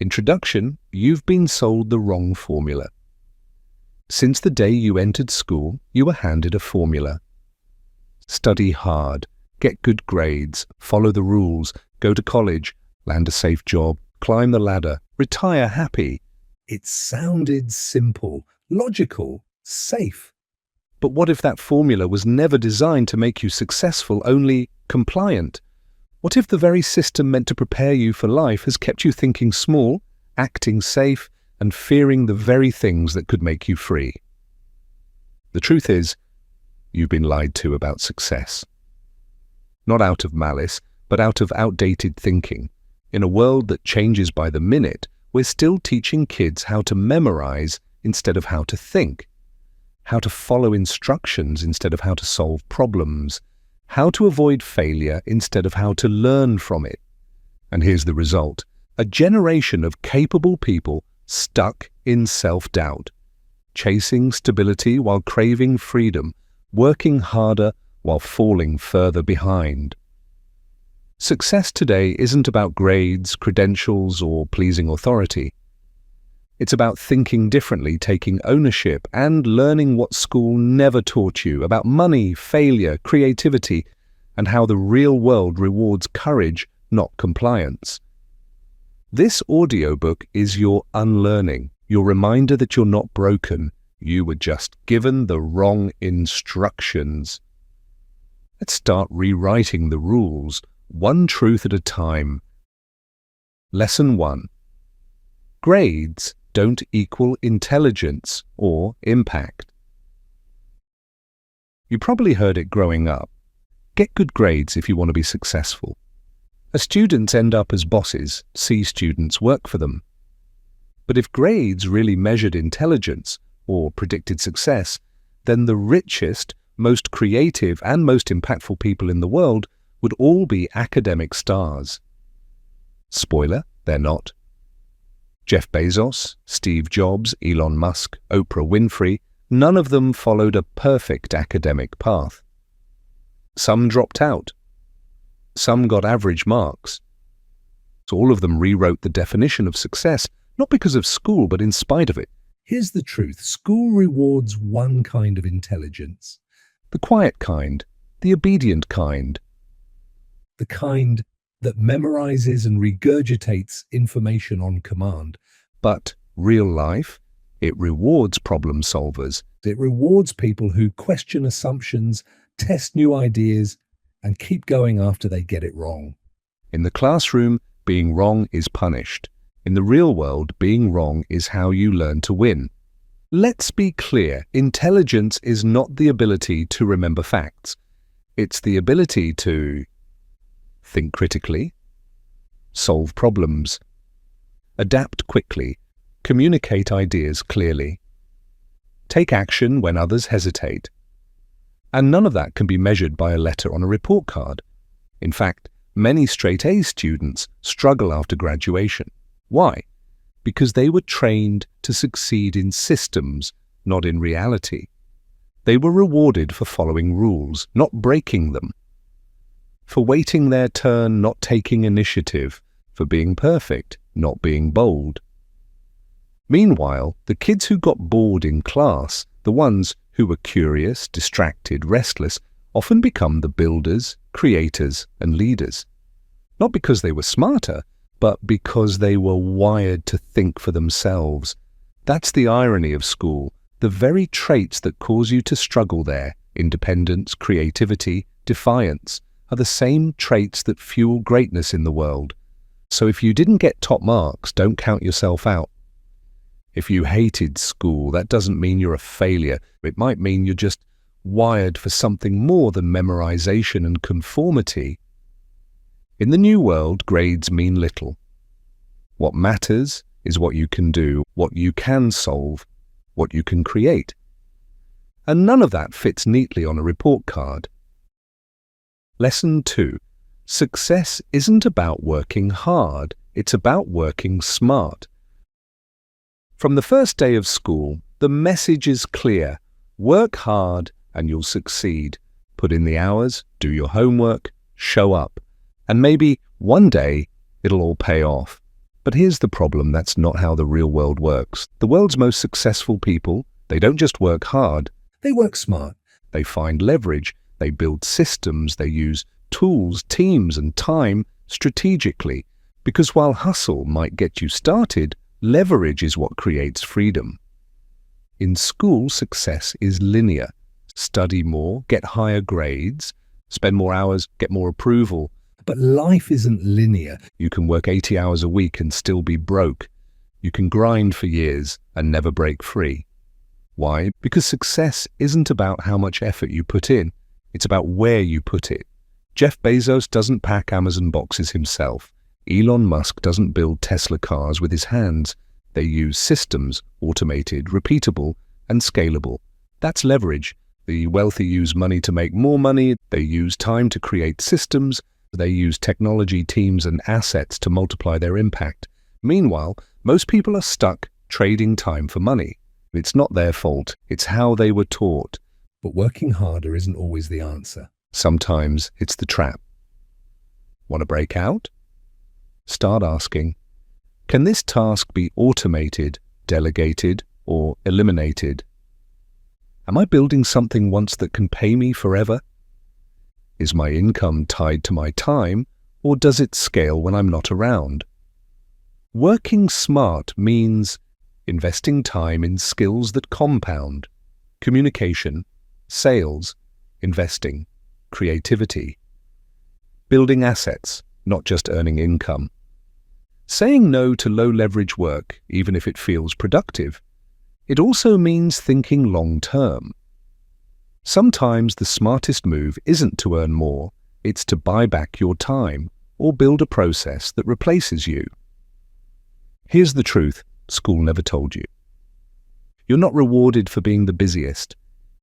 Introduction: you've been sold the wrong formula. Since the day you entered school, you were handed a formula. Study hard, get good grades, follow the rules, go to college, land a safe job, climb the ladder, retire happy. It sounded simple, logical, safe. But what if that formula was never designed to make you successful, only compliant? What if the very system meant to prepare you for life has kept you thinking small, acting safe, and fearing the very things that could make you free? The truth is, you've been lied to about success. Not out of malice, but out of outdated thinking. In a world that changes by the minute, we're still teaching kids how to memorize instead of how to think, how to follow instructions instead of how to solve problems, how to avoid failure instead of how to learn from it. And here's the result: a generation of capable people stuck in self-doubt, chasing stability while craving freedom, working harder while falling further behind. Success today isn't about grades, credentials, or pleasing authority. It's about thinking differently, taking ownership, and learning what school never taught you about money, failure, creativity, and how the real world rewards courage, not compliance. This audiobook is your unlearning, your reminder that you're not broken. You were just given the wrong instructions. Let's start rewriting the rules, one truth at a time. Lesson 1. Grades don't equal intelligence or impact. You probably heard it growing up. Get good grades if you want to be successful. As students end up as bosses, C students work for them. But if grades really measured intelligence or predicted success, then the richest, most creative, and most impactful people in the world would all be academic stars. Spoiler, they're not. Jeff Bezos, Steve Jobs, Elon Musk, Oprah Winfrey, none of them followed a perfect academic path. Some dropped out. Some got average marks. So all of them rewrote the definition of success, not because of school, but in spite of it. Here's the truth: school rewards one kind of intelligence. The quiet kind, the obedient kind. The kind that memorizes and regurgitates information on command. But real life, it rewards problem solvers. It rewards people who question assumptions, test new ideas, and keep going after they get it wrong. In the classroom, being wrong is punished. In the real world, being wrong is how you learn to win. Let's be clear: intelligence is not the ability to remember facts. It's the ability to think critically, solve problems, adapt quickly, communicate ideas clearly, take action when others hesitate. And none of that can be measured by a letter on a report card. In fact, many straight-A students struggle after graduation. Why? Because they were trained to succeed in systems, not in reality. They were rewarded for following rules, not breaking them. For waiting their turn, not taking initiative. For being perfect, not being bold. Meanwhile, the kids who got bored in class, the ones who were curious, distracted, restless, often become the builders, creators, and leaders. Not because they were smarter, but because they were wired to think for themselves. That's the irony of school. The very traits that cause you to struggle there, independence, creativity, defiance, are the same traits that fuel greatness in the world. So if you didn't get top marks, don't count yourself out. If you hated school, that doesn't mean you're a failure. It might mean you're just wired for something more than memorization and conformity. In the new world, grades mean little. What matters is what you can do, what you can solve, what you can create. And none of that fits neatly on a report card. Lesson 2. Success isn't about working hard, it's about working smart. From the first day of school, the message is clear: work hard and you'll succeed. Put in the hours, do your homework, show up, and maybe one day it'll all pay off. But here's the problem: that's not how the real world works. The world's most successful people, they don't just work hard, they work smart. They find leverage, they build systems, they use tools, teams, and time strategically. Because while hustle might get you started, leverage is what creates freedom. In school, success is linear. Study more, get higher grades, spend more hours, get more approval. But life isn't linear. You can work 80 hours a week and still be broke. You can grind for years and never break free. Why? Because success isn't about how much effort you put in. It's about where you put it. Jeff Bezos doesn't pack Amazon boxes himself. Elon Musk doesn't build Tesla cars with his hands. They use systems, automated, repeatable, and scalable. That's leverage. The wealthy use money to make more money. They use time to create systems. They use technology, teams, and assets to multiply their impact. Meanwhile, most people are stuck trading time for money. It's not their fault. It's how they were taught. But working harder isn't always the answer. Sometimes it's the trap. Want to break out? Start asking, can this task be automated, delegated, or eliminated? Am I building something once that can pay me forever? Is my income tied to my time, or does it scale when I'm not around? Working smart means investing time in skills that compound: communication, sales, investing, creativity. Building assets, not just earning income. Saying no to low-leverage work, even if it feels productive. It also means thinking long-term. Sometimes the smartest move isn't to earn more, it's to buy back your time or build a process that replaces you. Here's the truth school never told you. You're not rewarded for being the busiest.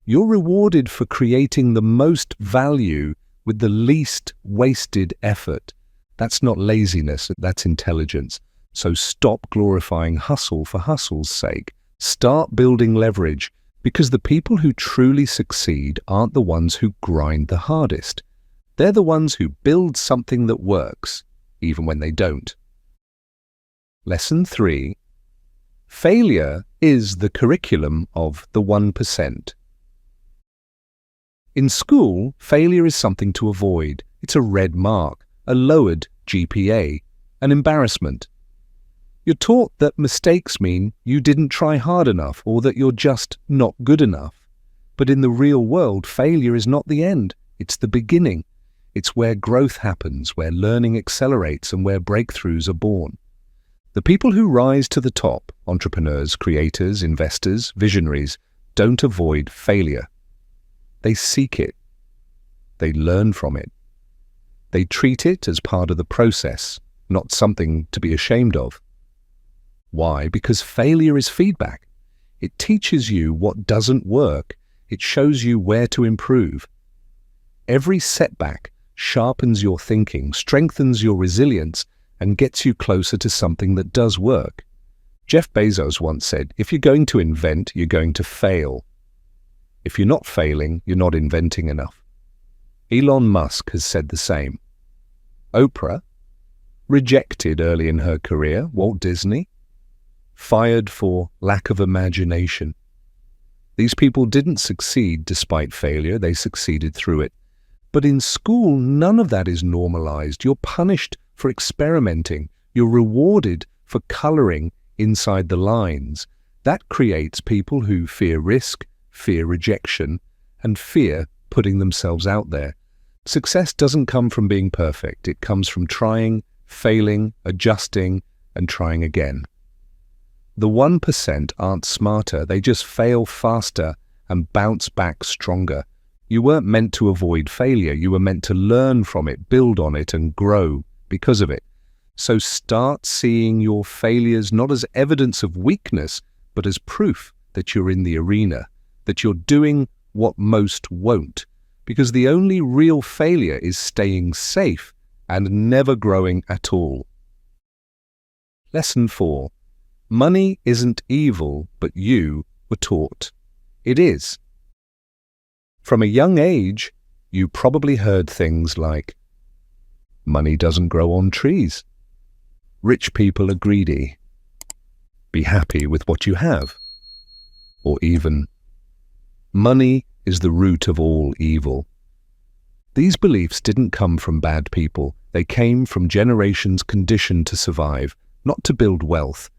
You're rewarded for creating the most value with the least wasted effort. That's not laziness, that's intelligence. So stop glorifying hustle for hustle's sake. Start building leverage, because the people who truly succeed aren't the ones who grind the hardest. They're the ones who build something that works, even when they don't. Lesson 3. Failure is the curriculum of the 1%. In school, failure is something to avoid. It's a red mark, a lowered GPA, an embarrassment. You're taught that mistakes mean you didn't try hard enough or that you're just not good enough. But in the real world, failure is not the end. It's the beginning. It's where growth happens, where learning accelerates, and where breakthroughs are born. The people who rise to the top, entrepreneurs, creators, investors, visionaries, don't avoid failure. They seek it. They learn from it. They treat it as part of the process, not something to be ashamed of. Why? Because failure is feedback. It teaches you what doesn't work. It shows you where to improve. Every setback sharpens your thinking, strengthens your resilience, and gets you closer to something that does work. Jeff Bezos once said, if you're going to invent, you're going to fail. If you're not failing, you're not inventing enough. Elon Musk has said the same. Oprah, rejected early in her career. Walt Disney, fired for lack of imagination. These people didn't succeed despite failure, they succeeded through it. But in school, none of that is normalized. You're punished for experimenting. You're rewarded for coloring inside the lines. That creates people who fear risk, fear rejection, and fear putting themselves out there. Success doesn't come from being perfect. It comes from trying, failing, adjusting, and trying again. The 1% aren't smarter. They just fail faster and bounce back stronger. You weren't meant to avoid failure. You were meant to learn from it, build on it, and grow because of it. So start seeing your failures not as evidence of weakness, but as proof that you're in the arena, that you're doing what most won't. Because the only real failure is staying safe and never growing at all. Lesson 4. Money isn't evil, but you were taught it is. From a young age, you probably heard things like, money doesn't grow on trees. Rich people are greedy. Be happy with what you have. Or even, money is the root of all evil. These beliefs didn't come from bad people. They came from generations conditioned to survive, not to build wealth.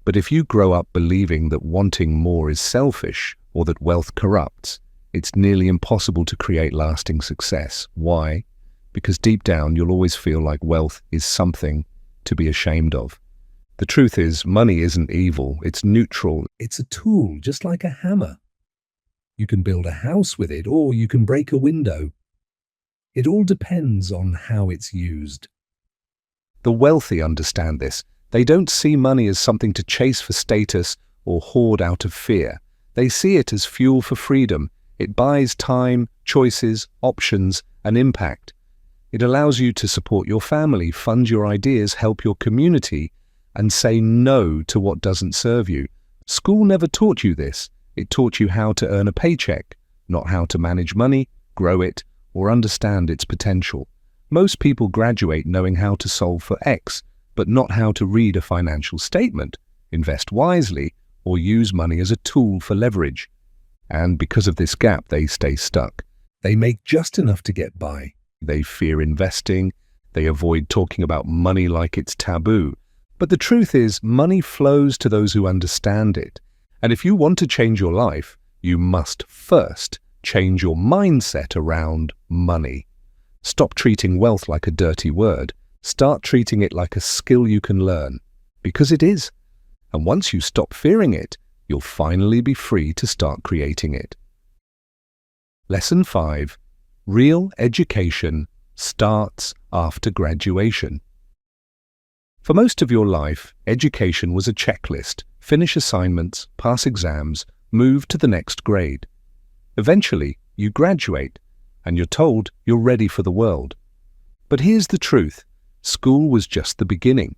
But if you grow up believing that wanting more is selfish or that wealth corrupts, it's nearly impossible to create lasting success. Why? Because deep down you'll always feel like wealth is something to be ashamed of. The truth is, money isn't evil, it's neutral. It's a tool, just like a hammer. You can build a house with it, or you can break a window. It all depends on how it's used. The wealthy understand this. They don't see money as something to chase for status or hoard out of fear. They see it as fuel for freedom. It buys time, choices, options, and impact. It allows you to support your family, fund your ideas, help your community, and say no to what doesn't serve you. School never taught you this. It taught you how to earn a paycheck, not how to manage money, grow it, or understand its potential. Most people graduate knowing how to solve for X, but not how to read a financial statement, invest wisely, or use money as a tool for leverage. And because of this gap, they stay stuck. They make just enough to get by. They fear investing. They avoid talking about money like it's taboo. But the truth is, money flows to those who understand it. And if you want to change your life, you must first change your mindset around money. Stop treating wealth like a dirty word. Start treating it like a skill you can learn. Because it is. And once you stop fearing it, you'll finally be free to start creating it. Lesson 5. Real education starts after graduation. For most of your life, education was a checklist. Finish assignments, pass exams, move to the next grade. Eventually, you graduate, and you're told you're ready for the world. But here's the truth. School was just the beginning.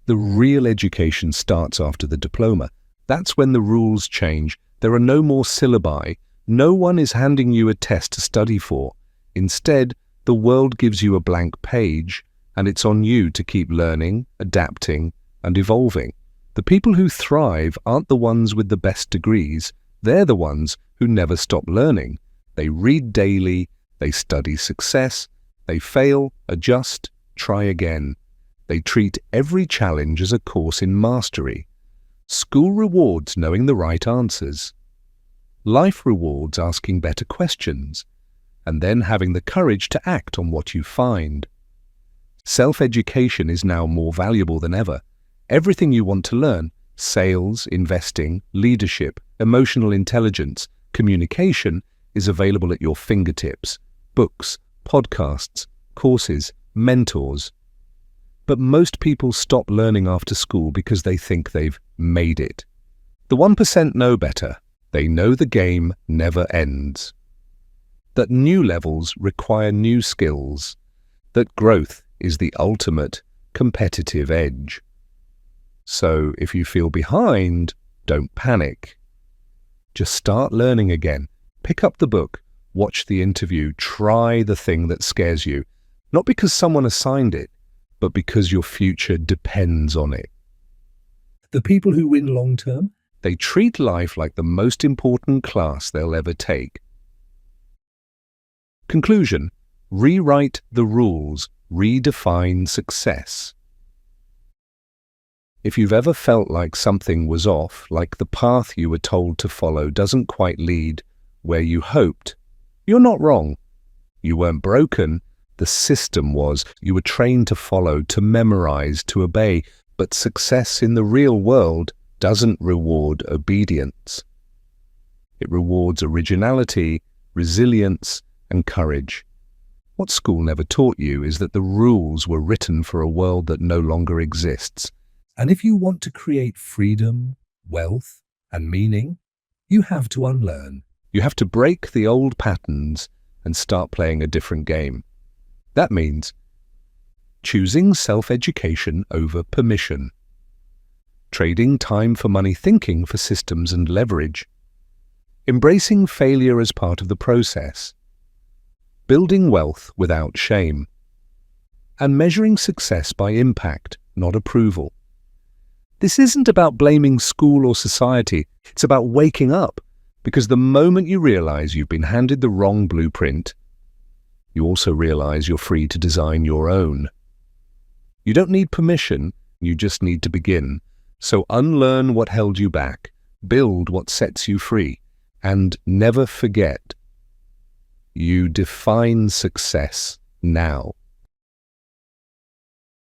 The real education starts after the diploma. That's when the rules change. There are no more syllabi. No one is handing you a test to study for. Instead, the world gives you a blank page, and it's on you to keep learning, adapting, and evolving. The people who thrive aren't the ones with the best degrees. They're the ones who never stop learning. They read daily, they study success, they fail, adjust, try again. They treat every challenge as a course in mastery. School rewards knowing the right answers. Life rewards asking better questions, and then having the courage to act on what you find. Self-education is now more valuable than ever. Everything you want to learn, sales, investing, leadership, emotional intelligence, communication, is available at your fingertips. Books, podcasts, courses, mentors. But most people stop learning after school because they think they've made it. The 1% know better. They know the game never ends. That new levels require new skills. That growth is the ultimate competitive edge. So if you feel behind, don't panic. Just start learning again. Pick up the book, watch the interview, try the thing that scares you. Not because someone assigned it, but because your future depends on it. The people who win long term, they treat life like the most important class they'll ever take. Conclusion: rewrite the rules, redefine success. If you've ever felt like something was off, like the path you were told to follow doesn't quite lead where you hoped, you're not wrong. You weren't broken. The system was. You were trained to follow, to memorize, to obey. But success in the real world doesn't reward obedience. It rewards originality, resilience, and courage. What school never taught you is that the rules were written for a world that no longer exists. And if you want to create freedom, wealth, and meaning, you have to unlearn. You have to break the old patterns and start playing a different game. That means choosing self-education over permission, trading time for money thinking for systems and leverage, embracing failure as part of the process, building wealth without shame, and measuring success by impact, not approval. This isn't about blaming school or society. It's about waking up, because the moment you realize you've been handed the wrong blueprint, you also realize you're free to design your own. You don't need permission, you just need to begin. So unlearn what held you back, build what sets you free, and never forget, you define success now.